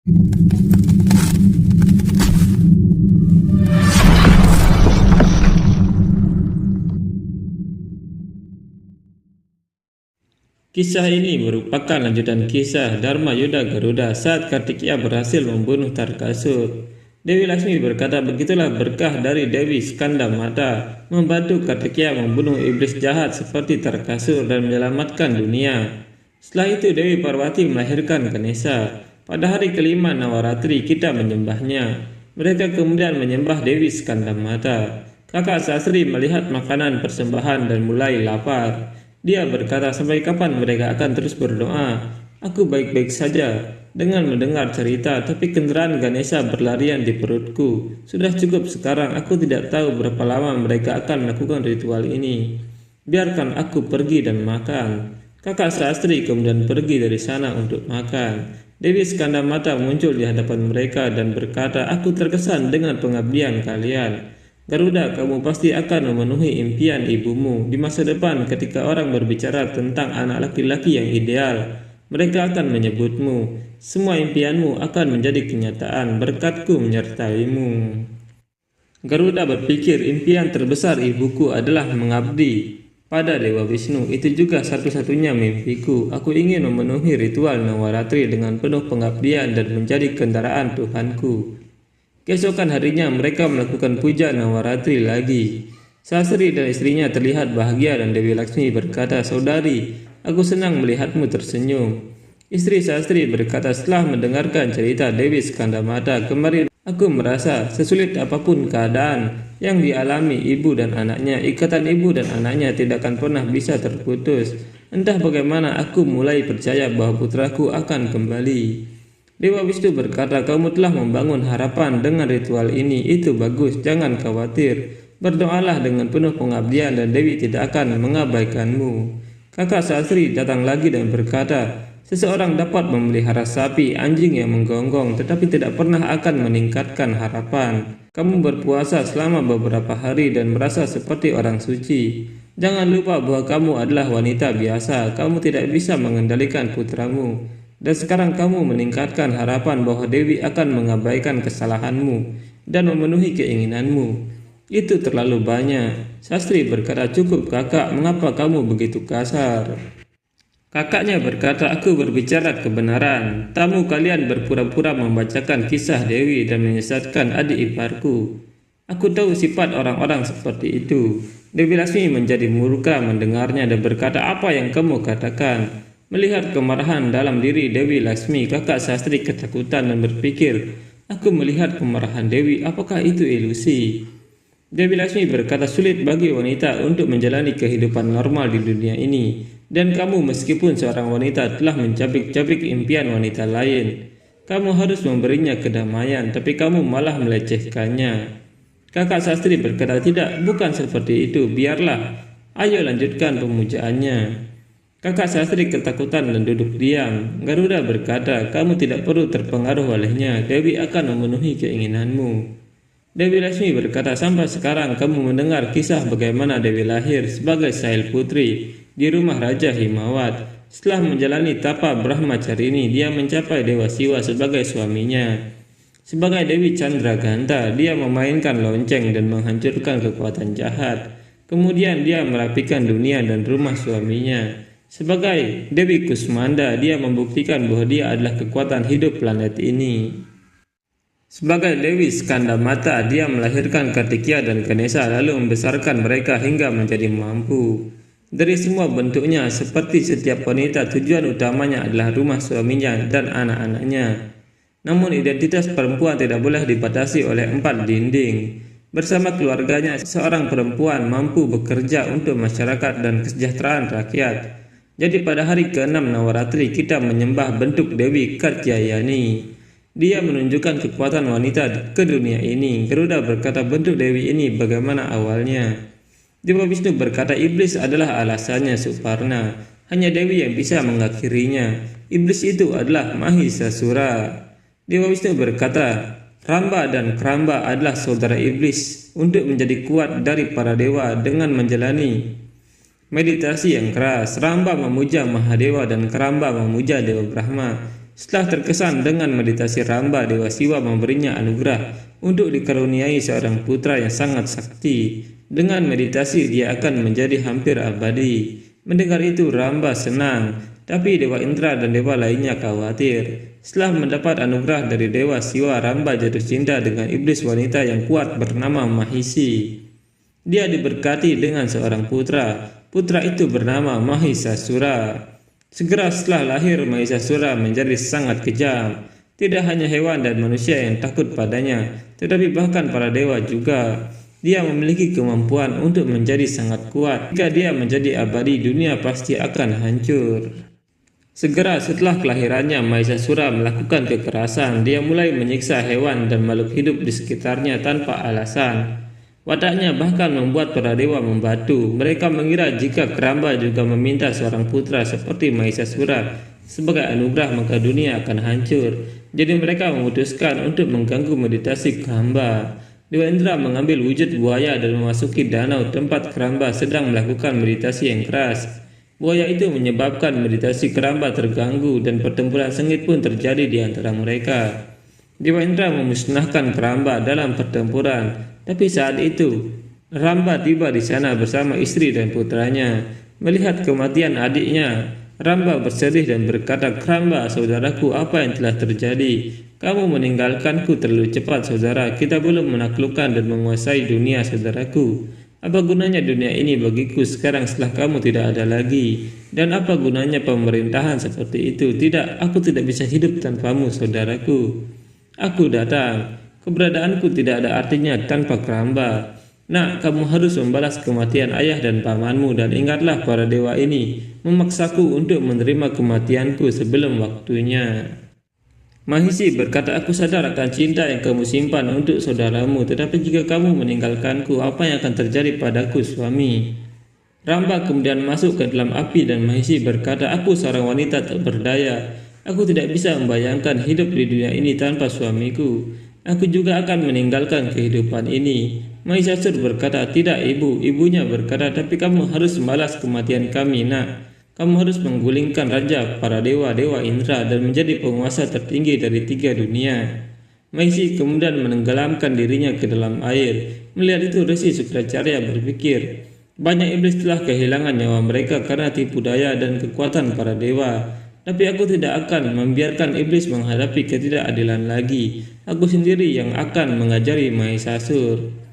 Kisah ini merupakan lanjutan kisah Dharma Yuddha Garuda saat Kartikeya berhasil membunuh Tarakasura. Dewi Laksmi berkata, begitulah berkah dari Dewi Skandamata membantu Kartikeya membunuh iblis jahat seperti Tarakasura dan menyelamatkan dunia. Setelah itu Dewi Parwati melahirkan Ganesha. Pada hari kelima Nawaratri kita menyembahnya. Mereka kemudian menyembah Dewi Skandamata. Kakak Sastri melihat makanan persembahan dan mulai lapar. Dia berkata, sampai kapan mereka akan terus berdoa? Aku baik-baik saja dengan mendengar cerita, tapi kendaraan Ganesha berlarian di perutku. Sudah cukup sekarang, aku tidak tahu berapa lama mereka akan melakukan ritual ini. Biarkan aku pergi dan makan. Kakak Sastri kemudian pergi dari sana untuk makan. Dewi Skandamata muncul di hadapan mereka dan berkata, aku terkesan dengan pengabdian kalian. Garuda, kamu pasti akan memenuhi impian ibumu di masa depan ketika orang berbicara tentang anak laki-laki yang ideal. Mereka akan menyebutmu. Semua impianmu akan menjadi kenyataan berkatku menyertaimu. Garuda berpikir impian terbesar ibuku adalah mengabdi pada Dewa Wisnu. Itu juga satu-satunya mimpiku. Aku ingin memenuhi ritual Nawaratri dengan penuh pengabdian dan menjadi kendaraan Tuhanku. Keesokan harinya mereka melakukan puja Nawaratri lagi. Sastri dan istrinya terlihat bahagia dan Dewi Laksmi berkata, saudari, aku senang melihatmu tersenyum. Istri Sastri berkata, setelah mendengarkan cerita Dewi Skandamata kemarin, aku merasa sesulit apapun keadaan yang dialami ibu dan anaknya, ikatan ibu dan anaknya tidak akan pernah bisa terputus. Entah bagaimana aku mulai percaya bahwa putraku akan kembali. Dewa Wisnu berkata, kamu telah membangun harapan dengan ritual ini, itu bagus, jangan khawatir. Berdoalah dengan penuh pengabdian dan Dewi tidak akan mengabaikanmu. Kakak Sastri datang lagi dan berkata, seseorang dapat memelihara sapi, anjing yang menggonggong, tetapi tidak pernah akan meningkatkan harapan. Kamu berpuasa selama beberapa hari dan merasa seperti orang suci. Jangan lupa bahwa kamu adalah wanita biasa, kamu tidak bisa mengendalikan putramu. Dan sekarang kamu meningkatkan harapan bahwa Dewi akan mengabaikan kesalahanmu dan memenuhi keinginanmu. Itu terlalu banyak. Sastri berkata, cukup kakak, mengapa kamu begitu kasar? Kakaknya berkata, aku berbicara kebenaran. Tamu kalian berpura-pura membacakan kisah Dewi dan menyesatkan adik iparku. Aku tahu sifat orang-orang seperti itu. Dewi Laksmi menjadi murka mendengarnya dan berkata, apa yang kamu katakan? Melihat kemarahan dalam diri Dewi Laksmi, kakak Sastri ketakutan dan berpikir, aku melihat kemarahan Dewi, apakah itu ilusi? Dewi Laksmi berkata, sulit bagi wanita untuk menjalani kehidupan normal di dunia ini. Dan kamu meskipun seorang wanita telah mencabik-cabik impian wanita lain. Kamu harus memberinya kedamaian, tapi kamu malah melecehkannya. Kakak Sastri berkata, tidak, bukan seperti itu, biarlah. Ayo lanjutkan pemujaannya. Kakak Sastri ketakutan dan duduk diam. Garuda berkata, kamu tidak perlu terpengaruh olehnya, Dewi akan memenuhi keinginanmu. Dewi Laksmi berkata, sampai sekarang kamu mendengar kisah bagaimana Dewi lahir sebagai Sahil Putri di rumah Raja Himawat. Setelah menjalani tapa Brahmacarini, dia mencapai Dewa Siwa sebagai suaminya. Sebagai Dewi Chandraghanta, dia memainkan lonceng dan menghancurkan kekuatan jahat. Kemudian dia merapikan dunia dan rumah suaminya. Sebagai Dewi Kusmanda, dia membuktikan bahwa dia adalah kekuatan hidup planet ini. Sebagai Dewi Skandamata, dia melahirkan Kartikeya dan Ganesha lalu membesarkan mereka hingga menjadi mampu. Dari semua bentuknya, seperti setiap wanita, tujuan utamanya adalah rumah suaminya dan anak-anaknya. Namun identitas perempuan tidak boleh dibatasi oleh 4 dinding. Bersama keluarganya, seorang perempuan mampu bekerja untuk masyarakat dan kesejahteraan rakyat. Jadi pada hari ke-6 Nawaratri kita menyembah bentuk Dewi Katyayani. Dia menunjukkan kekuatan wanita ke dunia ini. Garuda berkata, bentuk Dewi ini bagaimana awalnya? Dewa Wisnu berkata, iblis adalah alasannya Suparna. Hanya Dewi yang bisa mengakhirinya. Iblis itu adalah Mahisasura. Dewa Wisnu berkata, Ramba dan Kramba adalah saudara iblis. Untuk menjadi kuat dari para dewa dengan menjalani meditasi yang keras, Ramba memuja Mahadewa dan Kramba memuja Dewa Brahma. Setelah terkesan dengan meditasi Ramba, Dewa Siwa memberinya anugerah untuk dikaruniai seorang putra yang sangat sakti. Dengan meditasi dia akan menjadi hampir abadi. Mendengar itu Ramba senang, tapi Dewa Indra dan dewa lainnya khawatir. Setelah mendapat anugerah dari Dewa Siwa, Ramba jatuh cinta dengan iblis wanita yang kuat bernama Mahisi. Dia diberkati dengan seorang putra. Putra itu bernama Mahisasura. Segera setelah lahir, Mahisasura menjadi sangat kejam. Tidak hanya hewan dan manusia yang takut padanya, tetapi bahkan para dewa juga. Dia memiliki kemampuan untuk menjadi sangat kuat. Jika dia menjadi abadi, dunia pasti akan hancur. Segera setelah kelahirannya, Mahisasura melakukan kekerasan. Dia mulai menyiksa hewan dan makhluk hidup di sekitarnya tanpa alasan. Wataknya bahkan membuat para dewa membatu. Mereka mengira jika Ramba juga meminta seorang putra seperti Mahisasura sebagai anugerah, maka dunia akan hancur. Jadi mereka memutuskan untuk mengganggu meditasi Ramba. Dewa Indra mengambil wujud buaya dan memasuki danau tempat Ramba sedang melakukan meditasi yang keras. Buaya itu menyebabkan meditasi Ramba terganggu dan pertempuran sengit pun terjadi di antara mereka. Dewa Indra memusnahkan Ramba dalam pertempuran. Tapi saat itu, Ramba tiba di sana bersama istri dan putranya. Melihat kematian adiknya, Ramba bersedih dan berkata, "Ramba, saudaraku, apa yang telah terjadi? Kamu meninggalkanku terlalu cepat, saudara. Kita belum menaklukkan dan menguasai dunia, saudaraku. Apa gunanya dunia ini bagiku sekarang setelah kamu tidak ada lagi? Dan apa gunanya pemerintahan seperti itu? Tidak, aku tidak bisa hidup tanpamu, saudaraku. Aku datang. Keberadaanku tidak ada artinya tanpa Ramba. Nak, kamu harus membalas kematian ayah dan pamanmu, dan ingatlah para dewa ini memaksaku untuk menerima kematianku sebelum waktunya." Mahisi berkata, "Aku sadar akan cinta yang kamu simpan untuk saudaramu, tetapi jika kamu meninggalkanku, apa yang akan terjadi padaku, suami?" Ramba kemudian masuk ke dalam api dan Mahisi berkata, "Aku seorang wanita tak berdaya. Aku tidak bisa membayangkan hidup di dunia ini tanpa suamiku. Aku juga akan meninggalkan kehidupan ini." Mahisasur berkata, "Tidak, ibu." Ibunya berkata, "Tapi kamu harus membalas kematian kami, nak. Kamu harus menggulingkan raja para dewa, Dewa Indra, dan menjadi penguasa tertinggi dari 3 dunia." Mahisi kemudian menenggelamkan dirinya ke dalam air. Melihat itu, Resi Sukracarya berpikir, banyak iblis telah kehilangan nyawa mereka karena tipu daya dan kekuatan para dewa. Tapi aku tidak akan membiarkan iblis menghadapi ketidakadilan lagi. Aku sendiri yang akan mengajari Mahisasur.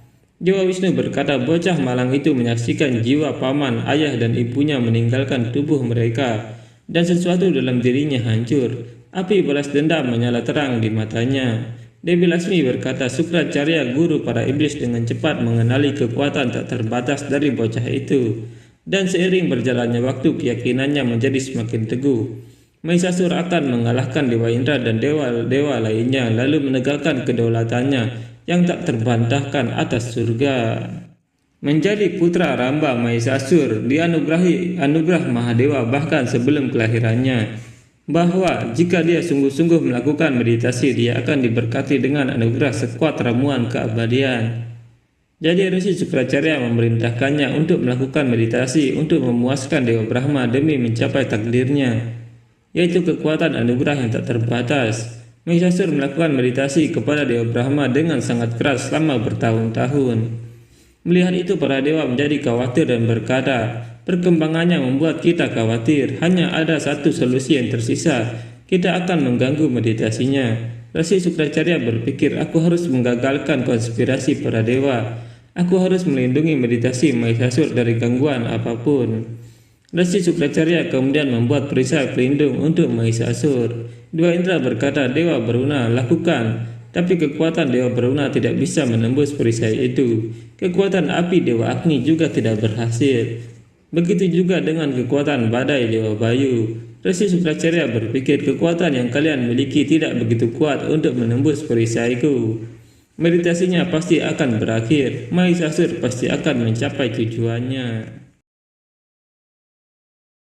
Dewa Wisnu berkata, bocah malang itu menyaksikan jiwa paman, ayah dan ibunya meninggalkan tubuh mereka, dan sesuatu dalam dirinya hancur. Api balas dendam menyala terang di matanya. Dewi Lasmi berkata, Sukracarya, guru para iblis, dengan cepat mengenali kekuatan tak terbatas dari bocah itu. Dan seiring berjalannya waktu, keyakinannya menjadi semakin teguh. Mahisasur akan mengalahkan Dewa Indra dan dewa-dewa lainnya, lalu menegakkan kedaulatannya yang tak terbantahkan atas surga. Menjadi putra Ramba, Mahisasur dianugerahi anugerah Mahadewa bahkan sebelum kelahirannya, bahwa jika dia sungguh-sungguh melakukan meditasi, dia akan diberkati dengan anugerah sekuat ramuan keabadian. Jadi Resi Sukracarya memerintahkannya untuk melakukan meditasi untuk memuaskan Dewa Brahma demi mencapai takdirnya, yaitu kekuatan anugerah yang tak terbatas. Mahisasur melakukan meditasi kepada Dewa Brahma dengan sangat keras selama bertahun-tahun. Melihat itu, para dewa menjadi khawatir dan berkata, perkembangannya membuat kita khawatir. Hanya ada satu solusi yang tersisa, kita akan mengganggu meditasinya. Resi Sukracarya berpikir, aku harus menggagalkan konspirasi para dewa. Aku harus melindungi meditasi Mahisasur dari gangguan apapun. Resi Sukracarya kemudian membuat perisai pelindung untuk Mahisasur. Dewa Indra berkata, Dewa Baruna, lakukan. Tapi kekuatan Dewa Baruna tidak bisa menembus perisai itu. Kekuatan api Dewa Agni juga tidak berhasil. Begitu juga dengan kekuatan badai Dewa Bayu. Resi Sukracarya berpikir, kekuatan yang kalian miliki tidak begitu kuat untuk menembus perisaiku. Meditasinya pasti akan berakhir. Mahisasur pasti akan mencapai tujuannya.